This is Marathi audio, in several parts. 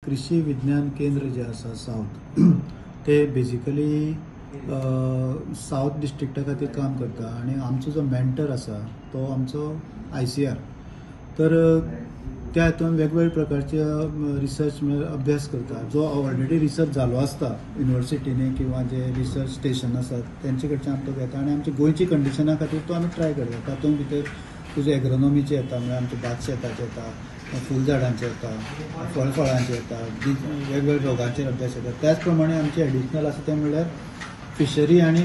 कृषी विज्ञान केंद्र जे आसा साऊथ ते बेसिकली साऊथ डिस्ट्रिक्टा खातीर काम करता आणि आमचो जो मेंटर आसा तो आमचो ICR. तर त्या हातून वेगवेगळ्या प्रकारचे रिसर्च अभ्यास करता जो ऑलरेडी रिसर्च जालो आसता युनिवर्सिटीनी किंवा जे रिसर्च स्टेशन आसात तेंचे कडच्यान आमी तो घेता आणि आमची गोंयची कंडिशना खातीर तो आमी ट्राय करता. तातूंत भितर तुजे एग्रोनॉमीचे येता म्हणजे आमचे भात शेताचे येता, फूल झाडांचे येता, फळांचे येता, वेगवेगळ्या रोगांचेर अभ्यास येता. त्याच प्रमाणे आमचे एडिशनल आसा ते म्हणल्यार फिशरी आणि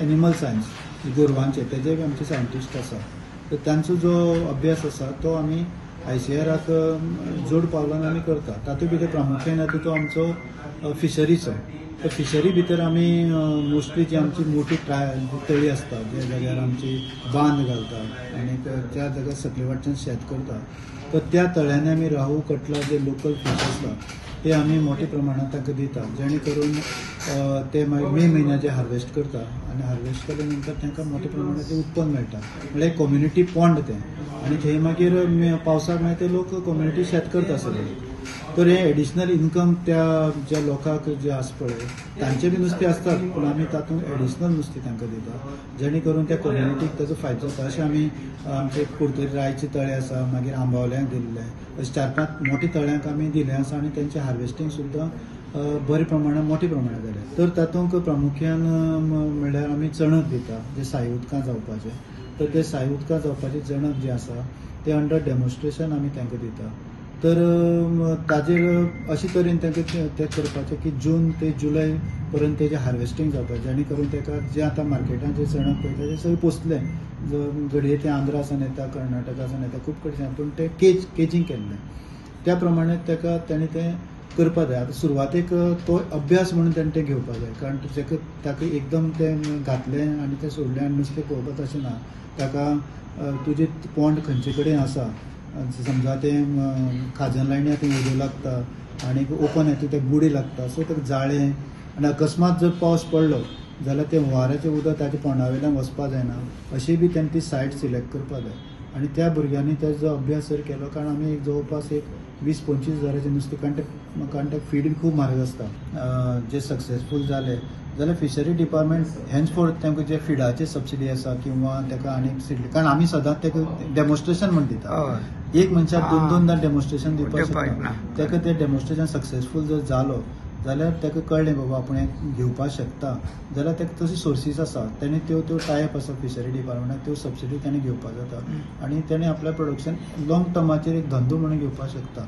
एनिमल सायन्स गोरवांचे तेजे आमचे सायंटिस्ट आसा. तर तांचो जो अभ्यास आसा तो आमी ICRाक जोड पावलान आमी करता. तातूंत भितर प्रामुख्यान येता तो आमचो फिशरीचो. तर फिशरी भितर आमी मोस्टली जी आमची मोठी तळी आसता ज्या जाग्यार आमची बांद घालता आणि त्या जाग्यार सकले वाटच्यान शेत करता. तर त्या तळ्यांनी आमी राहू कटला जे लोकल फिश आसता ते आमी मोठ्या प्रमाणात तांकां दिता, जेणे करून ते मागीर मे म्हयन्याचे हार्वेस्ट करता आणि हार्वेस्ट केल्या नंतर तांकां मोठ्या प्रमाणात ते उत्पन्न मेळटा. म्हणजे कम्युनिटी पॉन्ड ते आणि थंय मागीर पावसाक मागीर ते लोक कम्युनिटी शेत करता सगळे. तर हे एडिशनल इन्कम त्या ज्या लोकांक जे आसा पळय तांचे बी नुस्तें आसतात, पूण आमी तातूंत एडिशनल नुस्तें तांकां दिता जेणे करून त्या कम्युनिटीक ताजो फायदो जाता. अशें आमी आमचे कुडतरी रायचे तळे आसा, मागीर आंबावल्यांक दिल्ले, अशें 4-5 मोठ्या तळ्यांक आमी दिल्लें आसा आणि तेंचे हार्वेस्टींग सुद्दां बरे प्रमाणात मोठ्या प्रमाणात जालें. तर तातूंत प्रामुख्यान म्हणल्यार आमी चणक दिता जे साय उदकां जावपाचे. तर ते साय उदकां जावपाचे चणक जे आसा ते अंडर डेमॉन्स्ट्रेशन आमी तांकां दिता. तर ताजेर अशे तरेन तांकां ते करपाचें की जून ते जुलय पर्यंत तेजें हार्वेस्टींग जावपाचें, जेणे करून ताका जे आतां मार्केटांत जे चणक पळयता ते सगळें पोसलें घडये ते आंध्रासान येता, कर्नाटकासान येता, खूब कडच्यान, पूण ते केजींग केल्लें. त्या प्रमाणे तांणी तें करपा जाय. आतां सुरवातेक तो अभ्यास म्हणून ताणें तें घेवपा जाय, कारण ताका एकदम तें घातलें आनी तें सोडलें आनी नुस्तें पळोवपाक तशें ना. ताका तुजें पॉन्ड खंयचे कडेन आसा, समजा तें खाजन लायनी थंय उदक लागता आनी ओपन येता ते बुडी लागता, सो ताका जाळें आनी अकस्मात जर पावस पडलो जाल्यार तें हुंवाराचें उदक ताच्या पोंडा वयल्यान वचपाक जायना. अशी बी तेणें ती सायट सिलेक्ट करपाक जाय आनी त्या भुरग्यांनी तेजो अभ्यास जर केलो, कारण आमी जवळपास 20-25 हजाराचें नुस्तें, कारण ते फीड खूब म्हारग आसता. जे सक्सेसफूल जाले जाल्यार फिशरी डिपार्टमेंट हेन्सफोर्थ तांकां जे फिडाची सबसिडी आसा किंवा ताका आनी कारण आमी सदांच ताका डेमॉन्स्ट्रेशन म्हण दिता. एक मनशाक 2-2दा डेमॉन्स्ट्रेशन दिवपाक शकता. ताका तें डेमॉन्स्ट्रेशन सक्सेसफूल जर जालो जाल्यार ताका कळ्ळें बाबा आपूण हें घेवपाक शकता, जाल्यार ताका तशी सोर्सीस आसा, ताणें त्यो टायप आसा फिशरी डिपार्टमेंटाक, त्यो सबसिडी ताणें घेवपाक जाता आणि ताणें आपल्या प्रोडक्शन लॉंग टर्माचेर एक धंदो म्हणून घेवपाक शकता.